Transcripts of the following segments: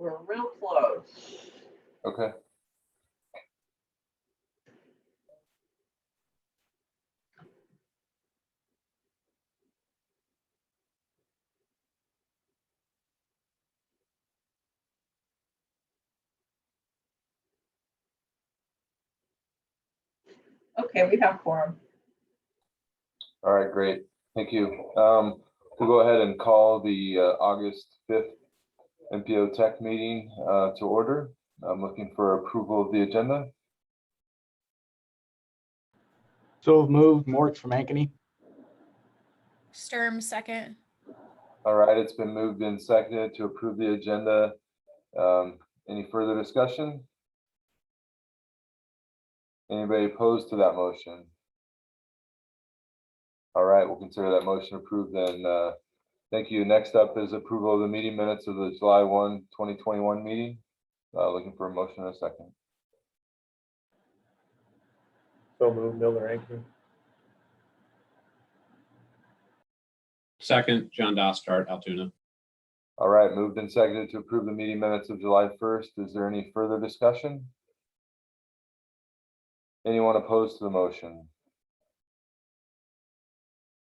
We're real close. Okay. Okay, we have quorum. All right, great. Thank you. We'll go ahead and call the August 5th MPO Tech meeting to order. I'm looking for approval of the agenda. So moved. Mort from Ankeny. Sturm, second. All right, it's been moved and seconded to approve the agenda. Any further discussion? Anybody opposed to that motion? All right, we'll consider that motion approved then. Thank you. Next up is approval of the meeting minutes of the July 1, 2021 meeting. Looking for a motion in a second. So moved, Miller Ankeny. Second, John Dostart, Altoona. All right, moved and seconded to approve the meeting minutes of July 1st. Is there any further discussion? Anyone opposed to the motion?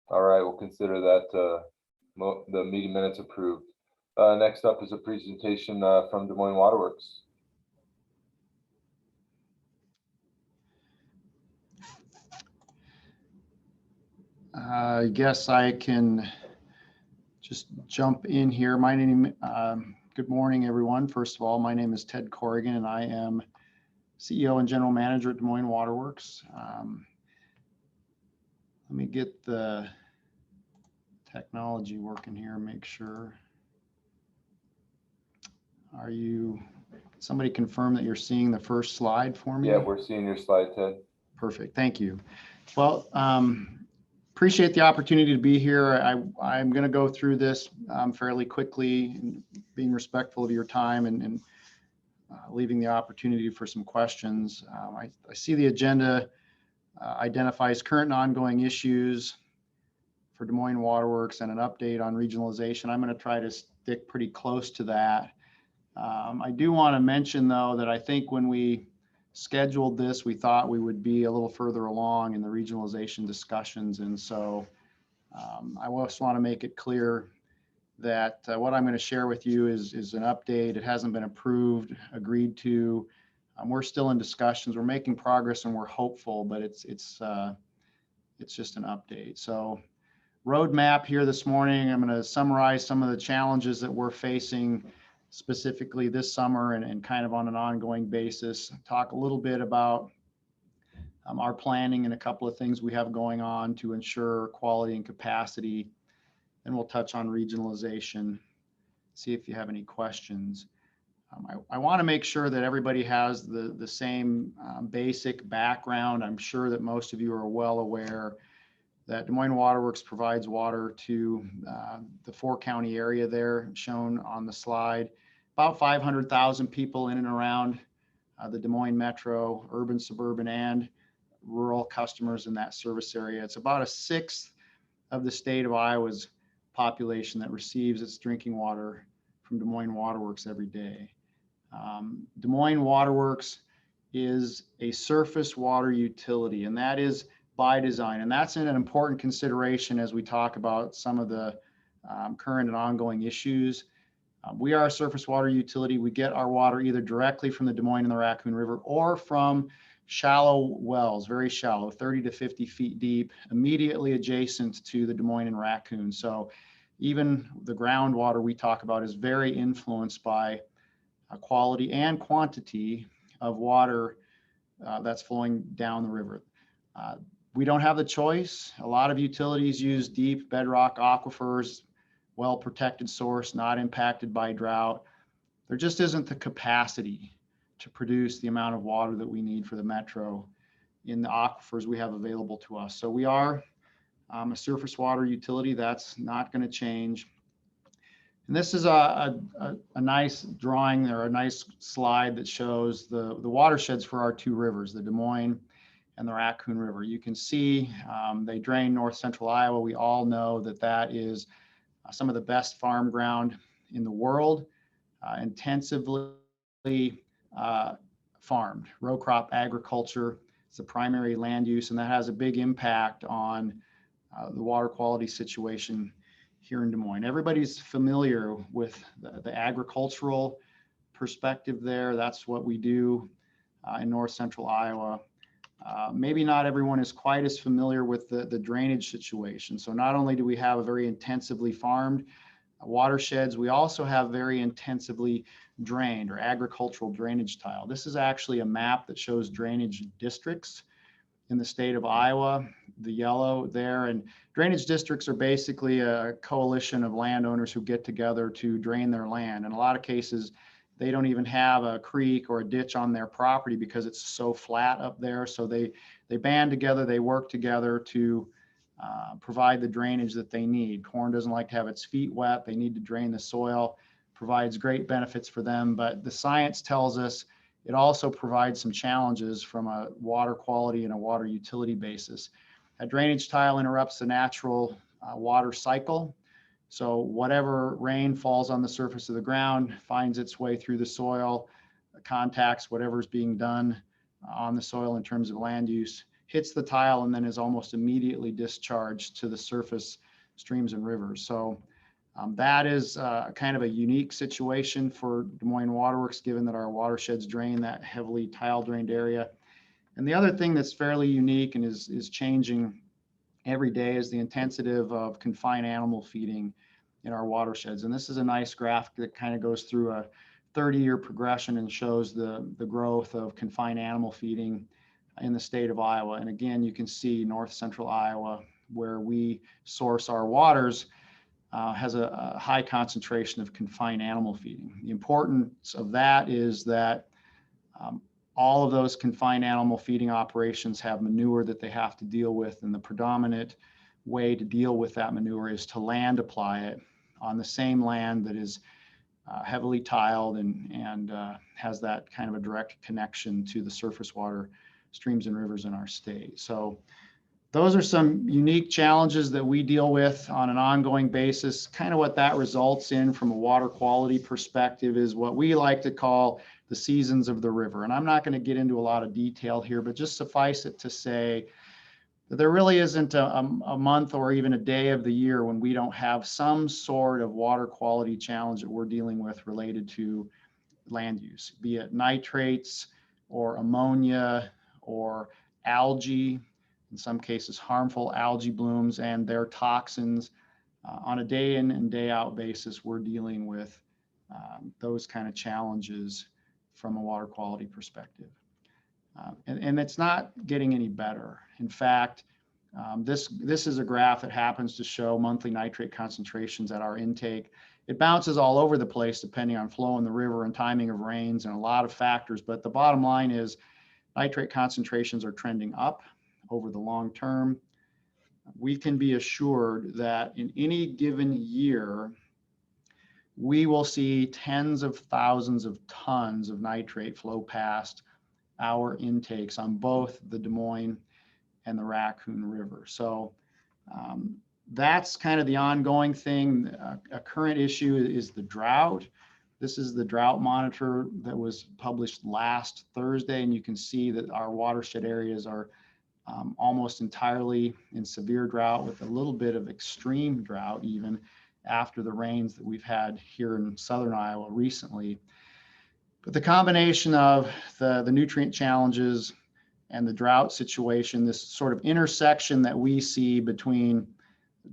All right, we'll consider that the meeting minutes approved. Next up is a presentation from Des Moines Waterworks. I guess I can just jump in here. Good morning, everyone. First of all, my name is Ted Corrigan, and I am CEO and General Manager at Des Moines Waterworks. Let me get the technology working here, make sure. Somebody confirm that you're seeing the first slide for me? Yeah, we're seeing your slide, Ted. Perfect, thank you. Well, appreciate the opportunity to be here. I'm going to go through this fairly quickly, and being respectful of your time and leaving the opportunity for some questions. I see the agenda identifies current and ongoing issues for Des Moines Waterworks and an update on regionalization. I'm going to try to stick pretty close to that. I do want to mention, though, that I think when we scheduled this, we thought we would be a little further along in the regionalization discussions. And so I also want to make it clear that what I'm going to share with you is an update. It hasn't been approved, agreed to. We're still in discussions. We're making progress and we're hopeful, but it's just an update. So roadmap here this morning, I'm going to summarize some of the challenges that we're facing specifically this summer and kind of on an ongoing basis. Talk a little bit about our planning and a couple of things we have going on to ensure quality and capacity. And we'll touch on regionalization, see if you have any questions. I want to make sure that everybody has the same basic background. I'm sure that most of you are well aware that Des Moines Waterworks provides water to the 4-county area there shown on the slide. About 500,000 people in and around the Des Moines metro, urban, suburban, and rural customers in that service area. It's about 1/6 of the state of Iowa's population that receives its drinking water from Des Moines Waterworks every day. Des Moines Waterworks is a surface water utility, and that is by design. And that's an important consideration as we talk about some of the current and ongoing issues. We are a surface water utility. We get our water either directly from the Des Moines and the Raccoon River or from shallow wells, very shallow, 30 to 50 feet deep, immediately adjacent to the Des Moines and Raccoon. So even the groundwater we talk about is very influenced by quality and quantity of water that's flowing down the river. We don't have the choice. A lot of utilities use deep bedrock aquifers, well-protected source, not impacted by drought. There just isn't the capacity to produce the amount of water that we need for the metro in the aquifers we have available to us. So we are a surface water utility. That's not going to change. And this is a nice drawing or a nice slide that shows the watersheds for our 2 rivers, the Des Moines and the Raccoon River. You can see they drain north central Iowa. We all know that that is some of the best farm ground in the world. intensively farmed. Row crop agriculture is the primary land use, and that has a big impact on the water quality situation here in Des Moines. Everybody's familiar with the agricultural perspective there. That's what we do in north central Iowa. Maybe not everyone is quite as familiar with the drainage situation. So not only do we have a very intensively farmed watersheds, we also have very intensively drained or agricultural drainage tile. This is actually a map that shows drainage districts in the state of Iowa, the yellow there. And drainage districts are basically a coalition of landowners who get together to drain their land. In a lot of cases, they don't even have a creek or a ditch on their property because it's so flat up there. So they band together, they work together to provide the drainage that they need. Corn doesn't like to have its feet wet. They need to drain the soil, provides great benefits for them. But the science tells us it also provides some challenges from a water quality and a water utility basis. A drainage tile interrupts the natural water cycle. So whatever rain falls on the surface of the ground finds its way through the soil, contacts whatever's being done on the soil in terms of land use, hits the tile, and then is almost immediately discharged to the surface streams and rivers. So that is kind of a unique situation for Des Moines Waterworks, given that our watersheds drain that heavily tile drained area. And the other thing that's fairly unique and is changing every day is the intensity of confined animal feeding in our watersheds. And this is a nice graph that kind of goes through a 30-year progression and shows the growth of confined animal feeding in the state of Iowa. And again, you can see north central Iowa, where we source our waters, has a high concentration of confined animal feeding. The importance of that is that all of those confined animal feeding operations have manure that they have to deal with, and the predominant way to deal with that manure is to land apply it on the same land that is heavily tiled and has that kind of a direct connection to the surface water streams and rivers in our state. So those are some unique challenges that we deal with on an ongoing basis. Kind of what that results in from a water quality perspective is what we like to call the seasons of the river. And I'm not going to get into a lot of detail here, but just suffice it to say that there really isn't a month or even a day of the year when we don't have some sort of water quality challenge that we're dealing with related to land use, be it nitrates or ammonia or algae, in some cases harmful algae blooms and their toxins. On a day in and day out basis, we're dealing with those kind of challenges from a water quality perspective. And it's not getting any better. In fact, this is a graph that happens to show monthly nitrate concentrations at our intake. It bounces all over the place depending on flow in the river and timing of rains and a lot of factors. But the bottom line is nitrate concentrations are trending up over the long term. We can be assured that in any given year, we will see tens of thousands of tons of nitrate flow past our intakes on both the Des Moines and the Raccoon River. So that's kind of the ongoing thing. A current issue is the drought. This is the drought monitor that was published last Thursday, and you can see that our watershed areas are almost entirely in severe drought, with a little bit of extreme drought even after the rains that we've had here in southern Iowa recently. But the combination of the nutrient challenges and the drought situation, this sort of intersection that we see between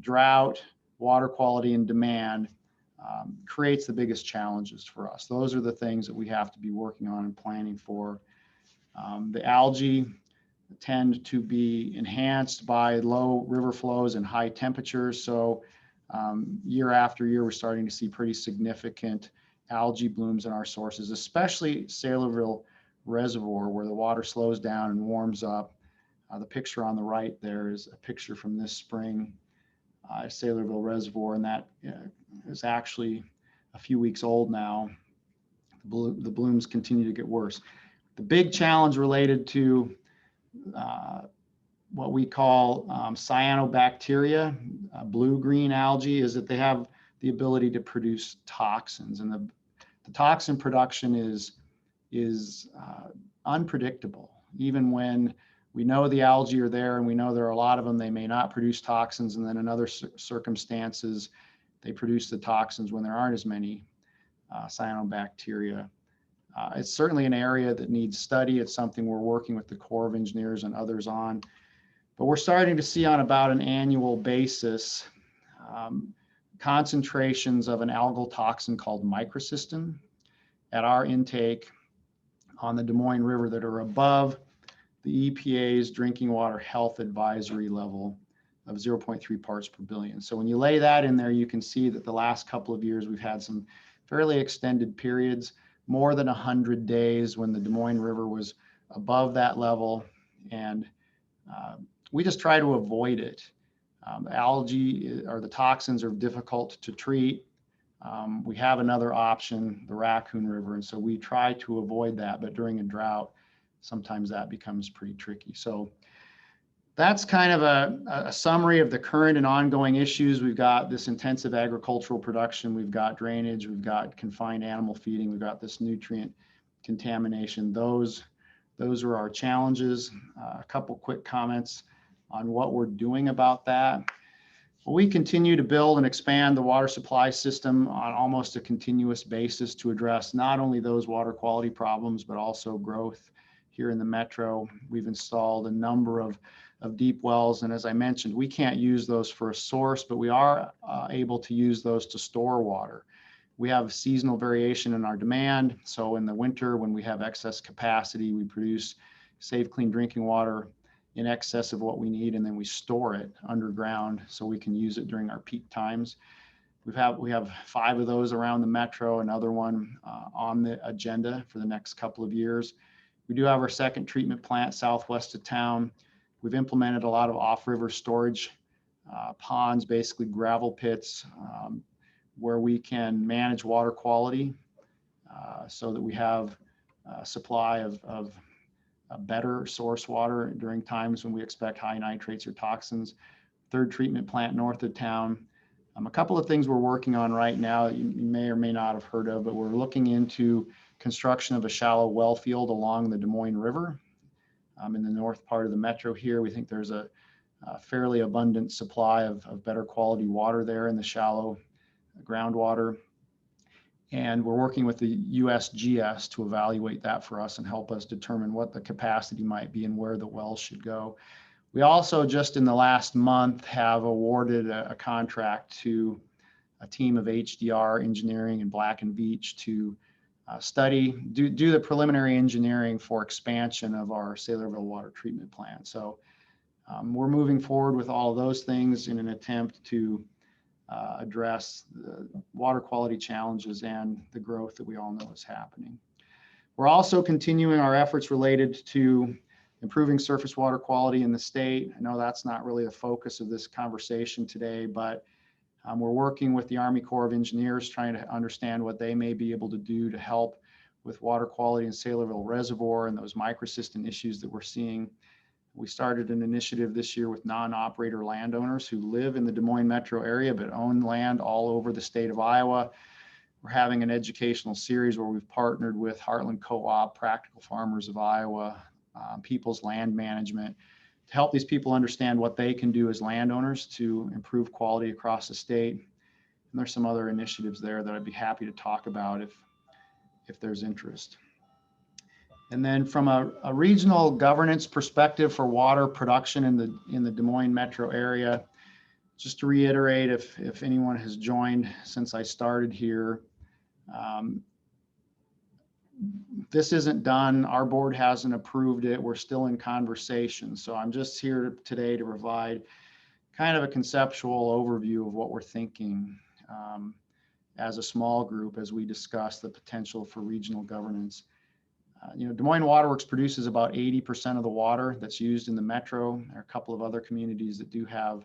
drought, water quality, and demand creates the biggest challenges for us. Those are the things that we have to be working on and planning for. The algae tend to be enhanced by low river flows and high temperatures. So year after year, we're starting to see pretty significant algae blooms in our sources, especially Saylorville Reservoir, where the water slows down and warms up. The picture on the right there is a picture from this spring, Saylorville Reservoir, and that is actually a few weeks old now. The blooms continue to get worse. The big challenge related to what we call cyanobacteria, blue-green algae, is that they have the ability to produce toxins. And the the toxin production is unpredictable. Even when we know the algae are there and we know there are a lot of them, they may not produce toxins, and then in other circumstances, they produce the toxins when there aren't as many cyanobacteria. It's certainly an area that needs study. It's something we're working with the Corps of Engineers and others on. But we're starting to see on about an annual basis concentrations of an algal toxin called microcystin at our intake on the Des Moines River that are above the EPA's drinking water health advisory level of 0.3 parts per billion. So when you lay that in there, you can see that the last couple of years we've had some fairly extended periods, more than 100 days when the Des Moines River was above that level, and we just try to avoid it. Algae or the toxins are difficult to treat. We have another option, the Raccoon River, and so we try to avoid that, but during a drought, sometimes that becomes pretty tricky. So that's kind of a summary of the current and ongoing issues. We've got this intensive agricultural production, we've got drainage, we've got confined animal feeding, we've got this nutrient contamination. Those are our challenges. A couple quick comments on what we're doing about that. Well, we continue to build and expand the water supply system on almost a continuous basis to address not only those water quality problems, but also growth here in the metro. We've installed a number of deep wells, and as I mentioned, we can't use those for a source, but we are able to use those to store water. We have seasonal variation in our demand, so in the winter when we have excess capacity, we produce safe, clean drinking water in excess of what we need, and then we store it underground so we can use it during our peak times. We have 5 of those around the metro, another one on the agenda for the next couple of years. We do have our second treatment plant southwest of town. We've implemented a lot of off-river storage ponds, basically gravel pits, where we can manage water quality so that we have a supply of better source water during times when we expect high nitrates or toxins. Third treatment plant north of town. A couple of things we're working on right now that you may or may not have heard of, but we're looking into construction of a shallow well field along the Des Moines River. In the north part of the metro here, we think there's a fairly abundant supply of better quality water there in the shallow groundwater. And we're working with the USGS to evaluate that for us and help us determine what the capacity might be and where the wells should go. We also just in the last month have awarded a contract to a team of HDR engineering and Black and Veatch to do the preliminary engineering for expansion of our Saylorville water treatment plant. So we're moving forward with all of those things in an attempt to address the water quality challenges and the growth that we all know is happening. We're also continuing our efforts related to improving surface water quality in the state. I know that's not really the focus of this conversation today, but we're working with the Army Corps of Engineers trying to understand what they may be able to do to help with water quality in Saylorville Reservoir and those microcystin issues that we're seeing. We started an initiative this year with non-operator landowners who live in the Des Moines metro area but own land all over the state of Iowa. We're having an educational series where we've partnered with Heartland Co-op, Practical Farmers of Iowa, People's Land Management, to help these people understand what they can do as landowners to improve quality across the state. And there's some other initiatives there that I'd be happy to talk about if there's interest. And then from a regional governance perspective for water production in the Des Moines metro area, just to reiterate, if anyone has joined since I started here, this isn't done. Our board hasn't approved it. We're still in conversation. So I'm just here today to provide kind of a conceptual overview of what we're thinking as a small group as we discuss the potential for regional governance. Des Moines Waterworks produces about 80% of the water that's used in the metro. There are a couple of other communities that do have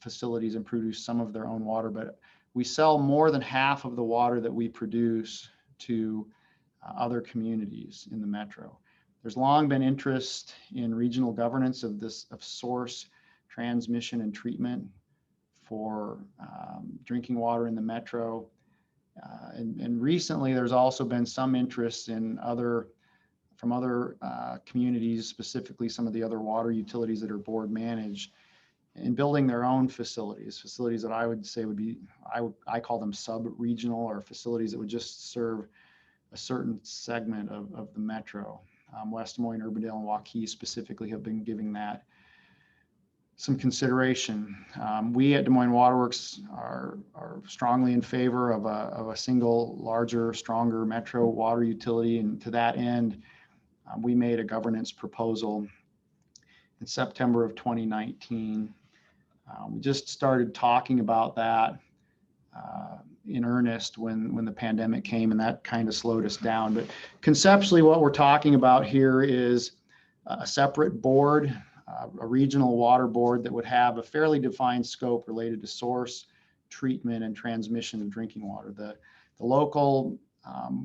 facilities and produce some of their own water, but we sell more than half of the water that we produce to other communities in the metro. There's long been interest in regional governance of source, transmission, and treatment for drinking water in the metro. And recently, there's also been some interest in from other communities, specifically some of the other water utilities that are board managed, in building their own facilities that I would say would be, I call them sub-regional, or facilities that would just serve a certain segment of the metro. West Des Moines, Urbandale, and Waukee specifically have been giving that some consideration. We at Des Moines Waterworks are strongly in favor of a single, larger, stronger metro water utility. And to that end, we made a governance proposal in September of 2019. We just started talking about that in earnest when the pandemic came, and that kind of slowed us down. But conceptually, what we're talking about here is a separate board, a regional water board that would have a fairly defined scope related to source, treatment, and transmission of drinking water. The local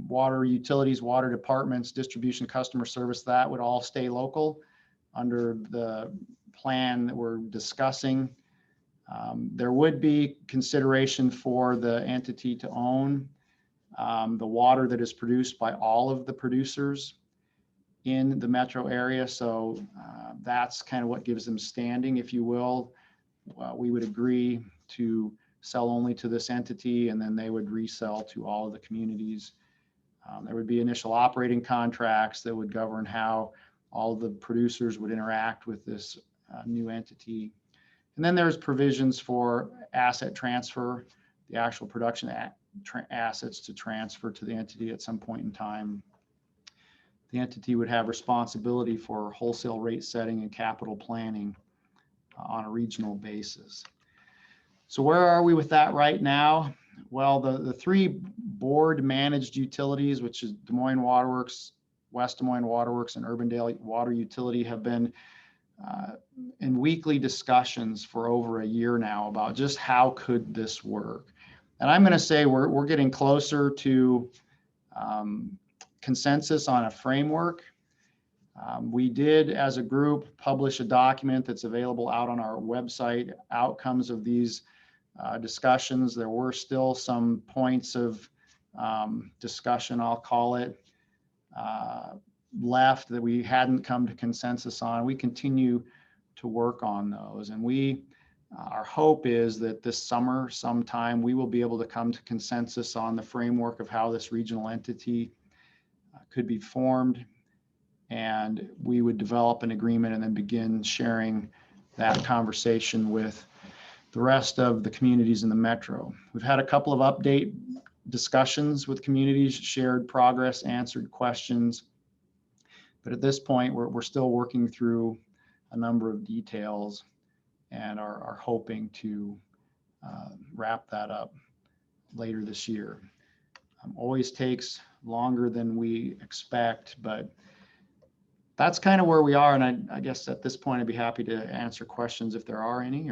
water utilities, water departments, distribution, customer service, that would all stay local under the plan that we're discussing. There would be consideration for the entity to own the water that is produced by all of the producers in the metro area. So that's kind of what gives them standing, if you will. We would agree to sell only to this entity, and then they would resell to all of the communities. There would be initial operating contracts that would govern how all of the producers would interact with this new entity. And then there's provisions for asset transfer, the actual production assets to transfer to the entity at some point in time. The entity would have responsibility for wholesale rate setting and capital planning on a regional basis. So where are we with that right now? Well, the three board managed utilities, which is Des Moines Waterworks, West Des Moines Waterworks, and Urbandale Water Utility, have been in weekly discussions for over a year now about just how could this work. And I'm going to say we're getting closer to consensus on a framework. We did, as a group, publish a document that's available out on our website, outcomes of these discussions. There were still some points of discussion, I'll call it, left that we hadn't come to consensus on. We continue to work on those, and our hope is that this summer sometime we will be able to come to consensus on the framework of how this regional entity could be formed, and we would develop an agreement and then begin sharing that conversation with the rest of the communities in the metro. We've had a couple of update discussions with communities, shared progress, answered questions. But at this point, we're still working through a number of details and are hoping to wrap that up later this year. Always takes longer than we expect, but that's kind of where we are. And I guess at this point, I'd be happy to answer questions if there are any.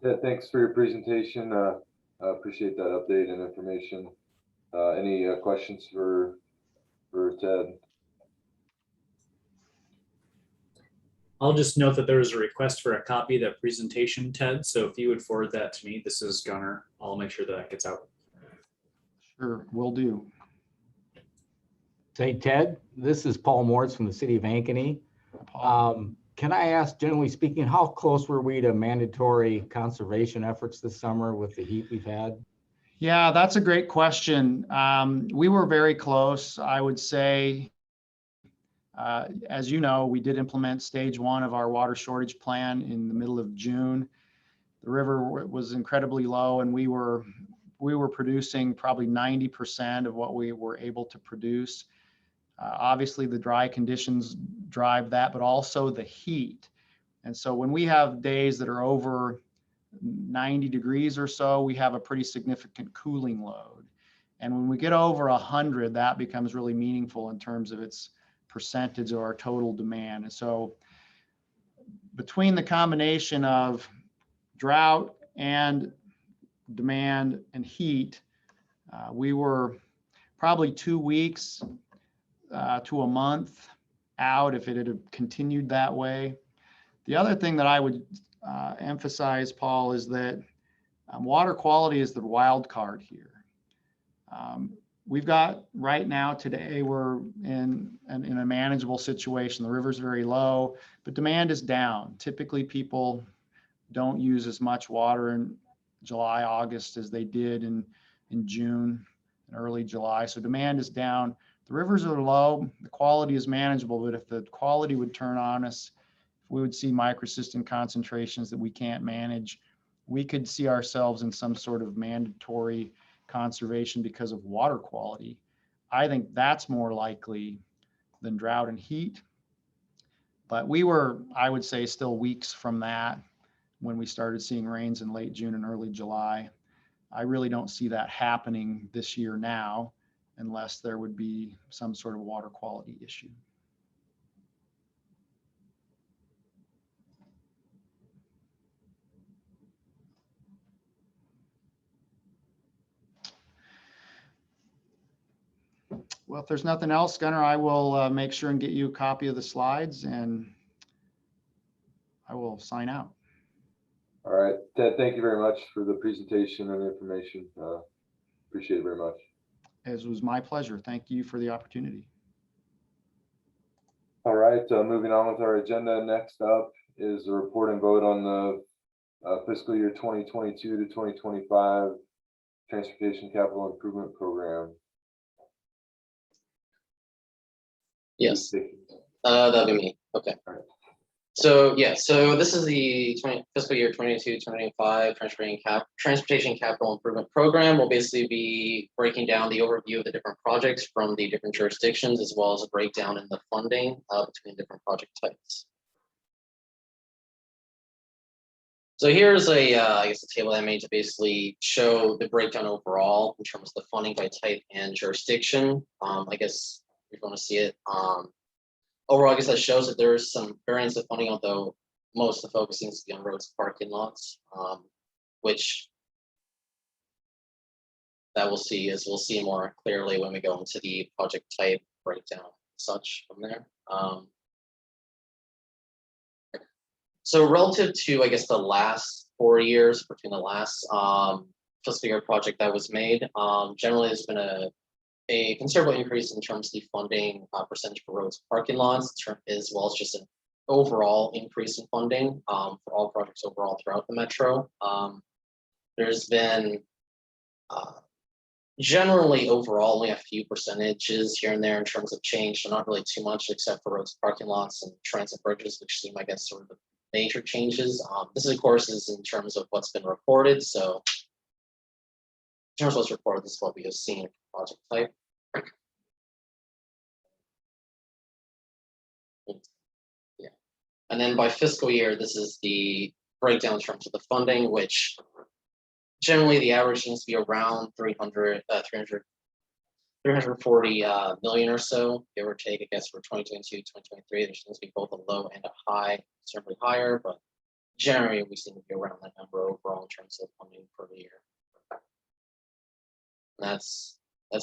Yeah, thanks for your presentation. I appreciate that update and information. Any questions for Ted? I'll just note that there was a request for a copy of that presentation, Ted. So if you would forward that to me, this is Gunnar. I'll make sure that gets out. Sure, will do. Say, Ted, this is Paul Moritz from the city of Ankeny. Can I ask, generally speaking, how close were we to mandatory conservation efforts this summer with the heat we've had? Yeah, that's a great question. We were very close. I would say, as you know, we did implement stage 1 of our water shortage plan in the middle of June. The river was incredibly low, and we were producing probably 90% of what we were able to produce. Obviously, the dry conditions drive that, but also the heat. And so when we have days that are over 90 degrees or so, we have a pretty significant cooling load. And when we get over 100, that becomes really meaningful in terms of its percentage of our total demand. And so between the combination of drought and demand and heat, we were probably 2 weeks to a month out if it had continued that way. The other thing that I would emphasize, Paul, is that Water quality is the wild card here. We've got right now today, we're in a manageable situation. The river's very low, but demand is down. Typically people don't use as much water in July, August as they did in June and early July. So demand is down. The rivers are low, the quality is manageable, but if the quality would turn on us, if we would see microcystin concentrations that we can't manage, we could see ourselves in some sort of mandatory conservation because of water quality. I think that's more likely than drought and heat. But we were, I would say, still weeks from that when we started seeing rains in late June and early July. I really don't see that happening this year now, unless there would be some sort of water quality issue. Well, if there's nothing else, Gunnar, I will make sure and get you a copy of the slides, and I will sign out. All right, Ted, thank you very much for the presentation and information. Appreciate it very much. It was my pleasure. Thank you for the opportunity. All right, moving on with our agenda. Next up is a report and vote on the fiscal year 2022 to 2025 Transportation Capital Improvement Program. Yes, that'll be me. Okay. All right. So yeah, so this is the fiscal year 22-25 Transportation Capital Improvement Program. We'll basically be breaking down the overview of the different projects from the different jurisdictions, as well as a breakdown in the funding between different project types. So here's I guess a table I made to basically show the breakdown overall in terms of the funding by type and jurisdiction. I guess if you want to see it. Overall, I guess that shows that there is some variance of funding, although most of the focus seems to be on roads, parking lots, which that we'll see more clearly when we go into the project type breakdown, such from there. So relative to, I guess, the last 4 years between the last fiscal year project that was made, generally there's been a considerable increase in terms of the funding percentage for roads, parking lots, as well as just an overall increase in funding for all projects overall throughout the metro. There's been generally overall only a few percentages here and there in terms of change, so not really too much except for roads, parking lots, and transit bridges, which seem, I guess, sort of the major changes. This, of course, is in terms of what's been reported. So in terms of what's reported, this is what we have seen for project type. Yeah, and then by fiscal year, this is the breakdown in terms of the funding, which generally the average seems to be around 340 million or so, give or take. I guess for 2022, 2023, there seems to be both a low and a high, certainly higher, but generally we seem to be around that number overall in terms of funding per year. And that's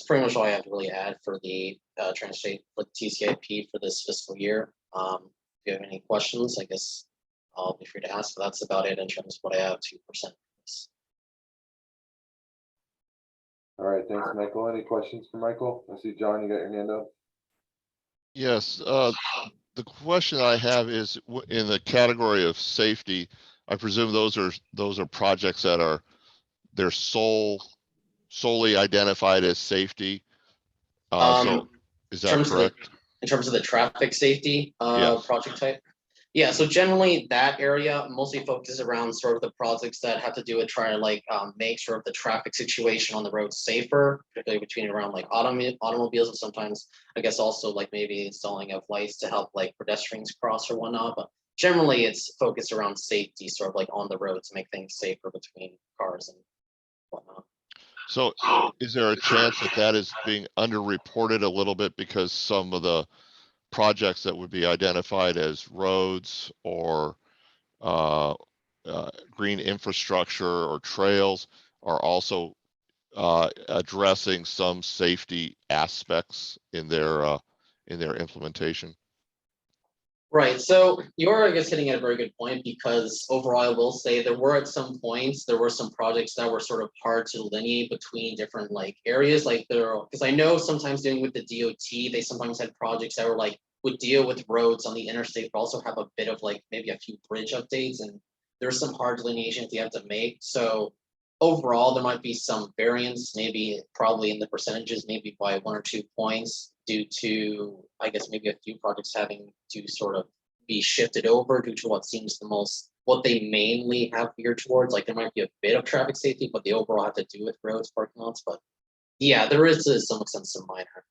pretty much all I have to really add for the TCIP for this fiscal year. If you have any questions, I guess I'll be free to ask, but that's about it in terms of what I have to present. All right, thanks, Michael. Any questions for Michael? I see John, you got your hand up. Yes, the question I have is in the category of safety. I presume those are projects that they're solely identified as safety. So is that correct? In terms of the traffic safety Yes. project type? Yeah, so generally that area mostly focuses around sort of the projects that have to do with trying to like make sort of the traffic situation on the road safer, particularly between around like automobiles, and sometimes I guess also like maybe installing of lights to help like pedestrians cross or whatnot. But generally it's focused around safety, sort of like on the road to make things safer between cars and whatnot. So is there a chance that is being underreported a little bit because some of the projects that would be identified as roads or green infrastructure or trails are also addressing some safety aspects in their implementation? Right, so you're, I guess, hitting at a very good point, because overall, I will say there were at some points, there were some projects that were sort of hard to delineate between different like areas, like there, because I know sometimes dealing with the DOT, they sometimes had projects that were like, would deal with roads on the interstate, but also have a bit of like, maybe a few bridge updates, and there's some hard delineations you have to make, so overall, there might be some variance, maybe probably in the percentages, maybe by 1 or 2 points, due to, I guess, maybe a few projects having to sort of be shifted over due to what seems the most, what they mainly have geared towards. Like there might be a bit of traffic safety, but they overall have to do with roads, parking lots. But yeah, there is to some extent some minor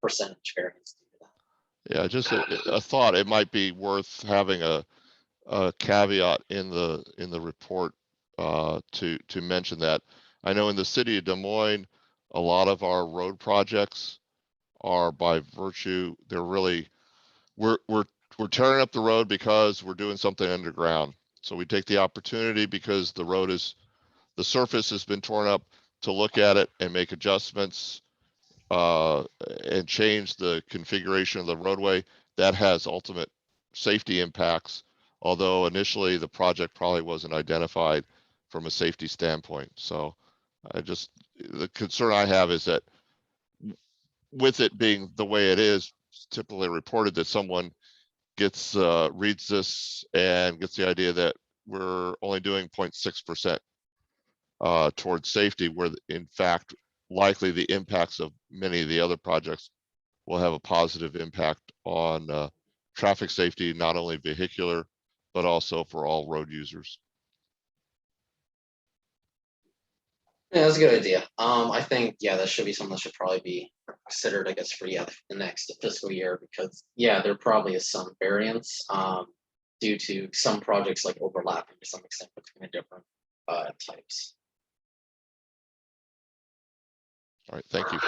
percentage variance due to that. Yeah, just a thought, it might be worth having a caveat in the report to mention that. I know in the city of Des Moines, a lot of our road projects are by virtue, they're really, we're tearing up the road because we're doing something underground. So we take the opportunity because the surface has been torn up, to look at it and make adjustments and change the configuration of the roadway. That has ultimate safety impacts, although initially the project probably wasn't identified from a safety standpoint. So the concern I have is that with it being the way it is, typically reported that someone gets reads this and gets the idea that we're only doing 0.6% towards safety, where in fact likely the impacts of many of the other projects will have a positive impact on traffic safety, not only vehicular, but also for all road users. Yeah, that's a good idea. I think, yeah, that should be something that should probably be considered, I guess, for the next fiscal year, because yeah, there probably is some variance due to some projects like overlapping to some extent between the different types. All right, thank you.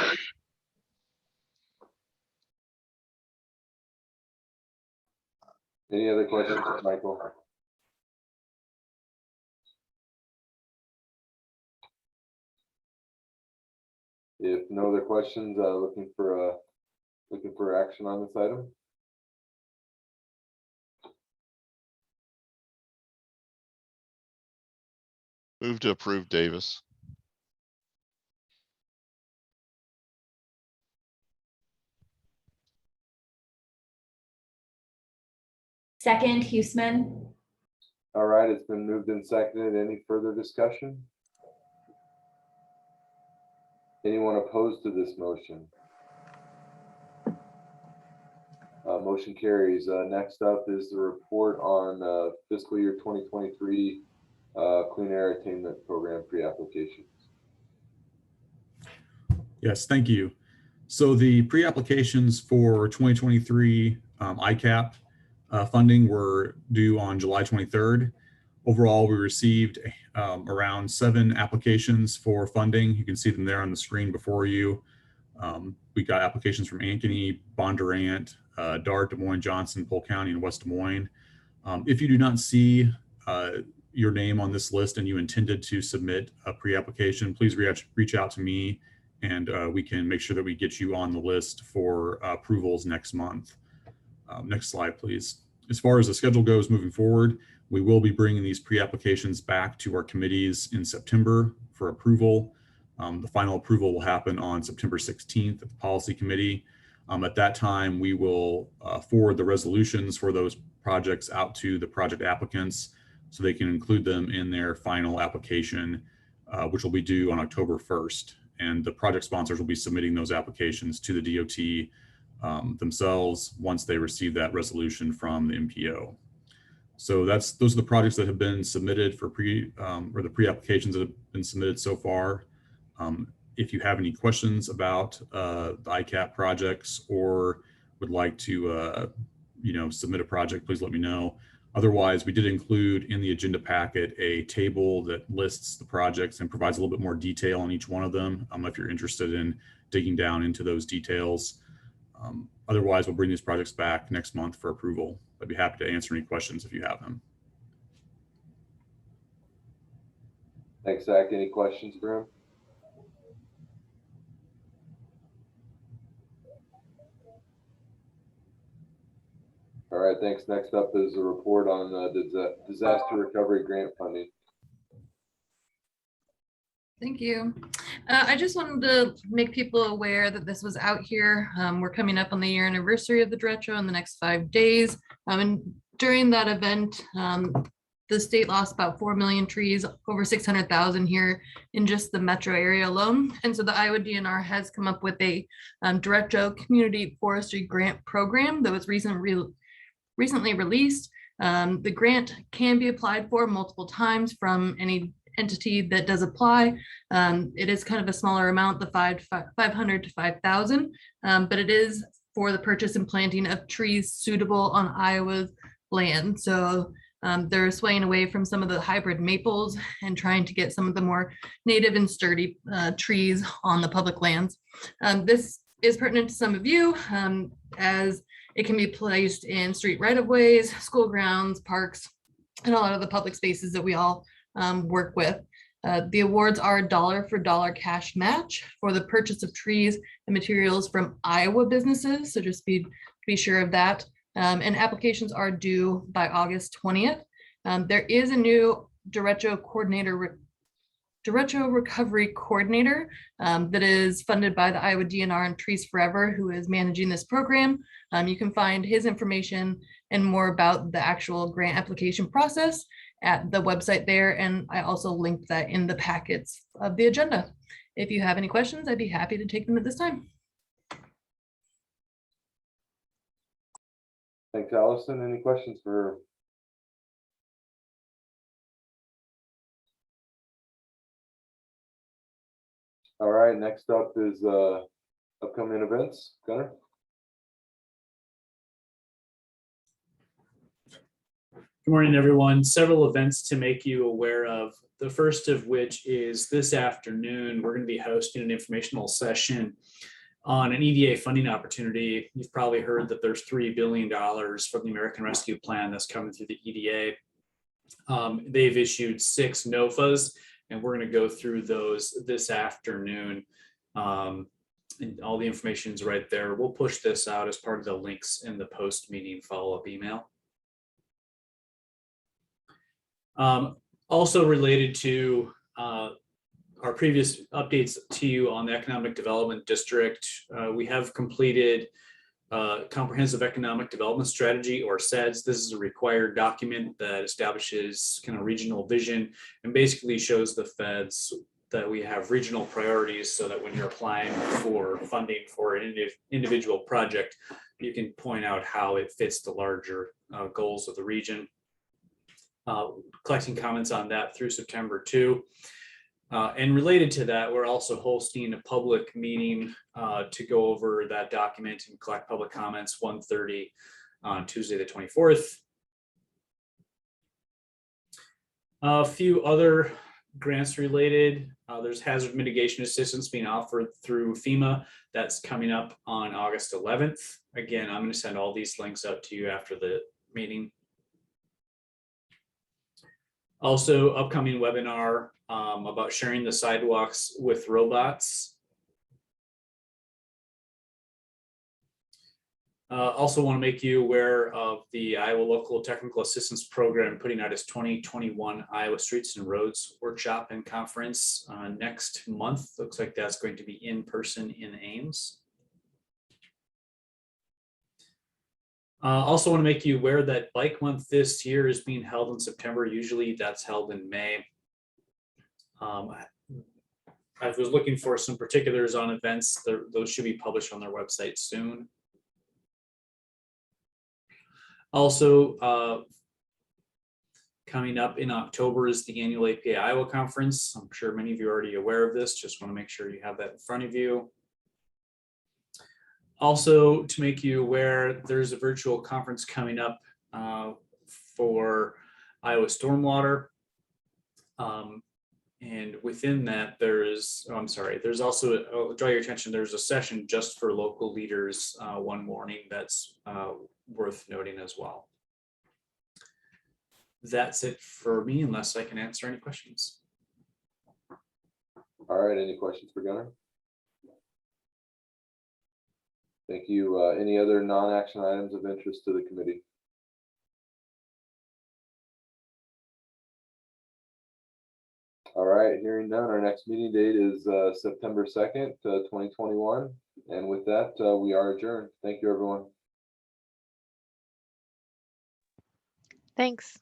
Any other questions, Michael? If no other questions, looking for action on this item. Move to approve, Davis. Second, Huesman. All right, it's been moved and seconded. Any further discussion? Anyone opposed to this motion? Motion carries. Next up is the report on fiscal year 2023 Clean Air Attainment Program pre-applications. Yes, thank you. So the pre-applications for 2023 ICAP funding were due on July 23rd. Overall, we received around 7 applications for funding. You can see them there on the screen before you. We got applications from Ankeny, Bondurant, Dart, Des Moines, Johnson, Polk County, and West Des Moines. If you do not see your name on this list and you intended to submit a pre-application, please reach out to me, and we can make sure that we get you on the list for approvals next month. Next slide, please. As far as the schedule goes moving forward, we will be bringing these pre-applications back to our committees in September for approval. The final approval will happen on September 16th at the Policy Committee. At that time, we will forward the resolutions for those projects out to the project applicants so they can include them in their final application, which will be due on October 1st. And the project sponsors will be submitting those applications to the DOT themselves once they receive that resolution from the MPO. So those are the projects that have been submitted for or the pre-applications that have been submitted so far. If you have any questions about the ICAP projects or would like to submit a project, please let me know. Otherwise, we did include in the agenda packet a table that lists the projects and provides a little bit more detail on each one of them if you're interested in digging down into those details. Otherwise, we'll bring these projects back next month for approval. I'd be happy to answer any questions if you have them. Thanks, Zach. Any questions for him? All right, thanks. Next up is a report on disaster recovery grant funding. Thank you. I just wanted to make people aware that this was out here. We're coming up on the year anniversary of the derecho in the next 5 days. And during that event, the state lost about 4 million trees, over 600,000 here in just the metro area alone. And so the Iowa DNR has come up with a derecho community forestry grant program that was recently released. The grant can be applied for multiple times from any entity that does apply. It is kind of a smaller amount, the 500 to 5,000, but it is for the purchase and planting of trees suitable on Iowa's land. So they're swaying away from some of the hybrid maples and trying to get some of the more native and sturdy trees on the public lands. This is pertinent to some of you as it can be placed in street right-of-ways, school grounds, parks, and a lot of the public spaces that we all work with. The awards are a dollar for dollar cash match for the purchase of trees and materials from Iowa businesses. So just be sure of that. And applications are due by August 20th. There is a new derecho recovery coordinator that is funded by the Iowa DNR and Trees Forever, who is managing this program. You can find his information and more about the actual grant application process at the website there. And I also linked that in the packets of the agenda. If you have any questions, I'd be happy to take them at this time. Thanks, Allison. Any questions for her? All right, next up is upcoming events. Gunnar? Good morning, everyone. Several events to make you aware of. The first of which is this afternoon, we're going to be hosting an informational session on an EDA funding opportunity. You've probably heard that there's $3 billion from the American Rescue Plan that's coming through the EDA. They've issued 6 NOFAs, and we're going to go through those this afternoon. And all the information is right there. We'll push this out as part of the links in the post-meeting follow-up email. Also related to our previous updates to you on the Economic Development District, we have completed Comprehensive Economic Development Strategy, or SEDS. This is a required document that establishes kind of regional vision and basically shows the feds that we have regional priorities, so that when you're applying for funding for an individual project, you can point out how it fits the larger goals of the region. Collecting comments on that through September 2. And related to that, we're also hosting a public meeting to go over that document and collect public comments 1:30 on Tuesday, the 24th. A few other grants related. There's hazard mitigation assistance being offered through FEMA. That's coming up on August 11th. Again, I'm going to send all these links out to you after the meeting. Also, upcoming webinar about sharing the sidewalks with robots. Also want to make you aware of the Iowa Local Technical Assistance Program putting out its 2021 Iowa Streets and Roads Workshop and Conference next month. Looks like that's going to be in person in Ames. Also want to make you aware that Bike Month this year is being held in September. Usually that's held in May. I was looking for some particulars on events. Those should be published on their website soon. Also, coming up in October is the annual APA Iowa Conference. I'm sure many of you are already aware of this. Just want to make sure you have that in front of you. Also, to make you aware, there's a virtual conference coming up for Iowa Stormwater. And within that, there's also, I'll draw your attention, there's a session just for local leaders one morning that's worth noting as well. That's it for me, unless I can answer any questions. All right, any questions for Gunnar? Thank you. Any other non-action items of interest to the committee? All right, hearing none, our next meeting date is September 2nd, 2021. And with that, we are adjourned. Thank you, everyone. Thanks.